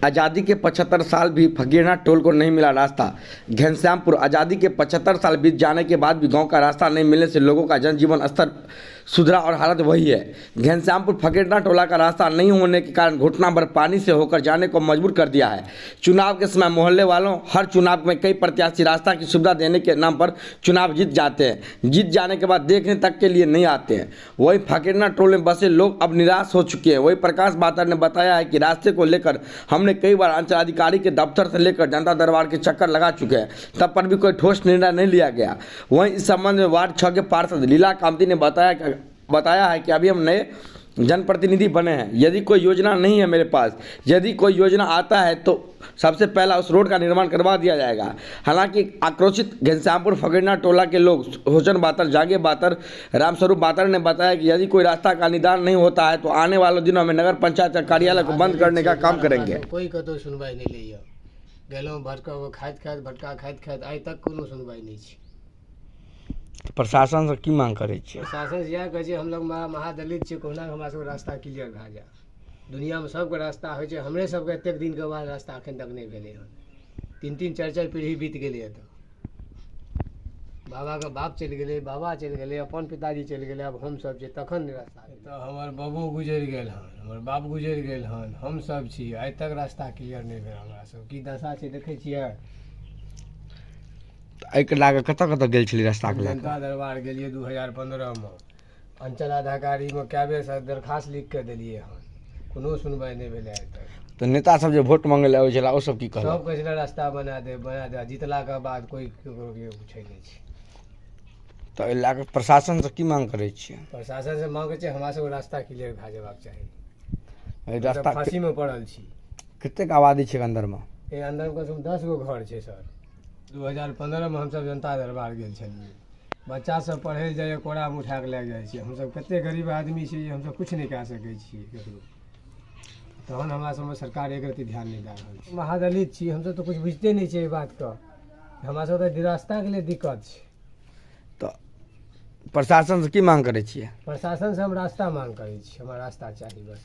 आज़ादी के 75 साल भी फकीरना टोल को नहीं मिला रास्ता। घनश्यामपुर। आज़ादी के 75 साल बीत जाने के बाद भी गांव का रास्ता नहीं मिलने से लोगों का जनजीवन स्तर सुधरा और हालत वही है। घनश्यामपुर फकीरना टोला का रास्ता नहीं होने के कारण घुटना भर पानी से होकर जाने को मजबूर कर दिया है। चुनाव के समय मोहल्ले वालों हर चुनाव में कई प्रत्याशी रास्ता की सुविधा देने के नाम पर चुनाव जीत जाते हैं, जीत जाने के बाद देखने तक के लिए नहीं आते हैं। वही फकीरना टोल में बसे लोग अब निराश हो चुके हैं। वही प्रकाश बातर ने बताया है कि रास्ते को लेकर हमने कई बार अंचलाधिकारी के दफ्तर से लेकर जनता दरबार के चक्कर लगा चुके हैं, तब पर भी कोई ठोस निर्णय नहीं लिया गया। वहीं इस संबंध में वार्ड 6 के पार्षद लीला कामती ने बताया है कि अभी हम नए जनप्रतिनिधि बने हैं। यदि कोई योजना नहीं है मेरे पास, यदि कोई योजना आता है तो सबसे पहला उस रोड का निर्माण करवा दिया जाएगा। हालांकि आक्रोशित घनश्यामपुर फकीरना टोला के लोग होचन बातर, जागे बातर, रामस्वरूप बातर ने बताया कि यदि कोई रास्ता का निदान नहीं होता है तो आने वाले दिनों में नगर पंचायत कार्यालय को बंद करने का काम करेंगे। कोई कतो सुनवाई नहीं लिया गेलों भटका खाइत आइ तक कोनो सुनवाई नहीं छै। प्रशासन से की मांग करे छी? प्रशासन से इएह कहै छै हम लोग महादलित छियै, कोना हमरा सबके रास्ता क्लियर भए जाए। दुनिया में सबके रास्ता होइ छै, हमरे सबके एतेक दिन के बाद रास्ता अखन तक नहीं भेलै हन। 3-3 4-4 पीढ़ी बीत गेलै है। तो बाबा के बाप चलि गेलै, बाबा चलि गेलै, अपन पिताजी चलि गेलै, अब हम सब छै तखन ने रास्ता। तो हमर बाबू गुजरि गेल हन, हमर बाप गुजरि गेल हन, हम सब छी, आइ तक रास्ता क्लियर नहीं भेल। हमरा सब की दशा छै देखै छियै। एहिके लागे कतऽ कतऽ गेल छली रास्ता के लागे? जनता दरबार गेलिए 2015 में, अंचल अधिकारी में कए बेर से दरखास्त लिख के दिलिए हन, कोनो सुनवाई नहीं भेलै आइ तक। तो नेता सब जो वोट मांगे ले आबै छला ओ सब की कहल? सब कहै छलै रास्ता बना दे, जीतला के बाद कोई केकरो के पूछै नहीं छै। तो एहि लागे प्रशासन से की मांग करे छियै? प्रशासन से मांगे छै हमरा सब रास्ता क्लियर भए जेबाक चाही। एहि रास्ता फांसी में पड़ल छी। कतेक आबादी छै अंदर में? ए अंदर में कम 10 गो घर छै सर। 2015 में हमसब जनता दरबार गेल छलिए, बच्चा सब पढ़े ले जाइए, कोड़ा में उठा के लए जाइ छियै। हमसब कते गरीब आदमी छियै, हमसब कुछ नहीं कए सकै छियै ककरो। तहन हमरा सबमे सरकार एक रत्ती ध्यान नहीं दए रहल छै। महादलित छी हमसब, तो कुछ बुझते नहीं छै बात का। हमरा सब तऽ रास्ता के लिए दिक्कत छै। तो प्रशासन से की मांग करे छियै? प्रशासन से हम रास्ता मांग करै छी, हमरा रास्ता चाही बस।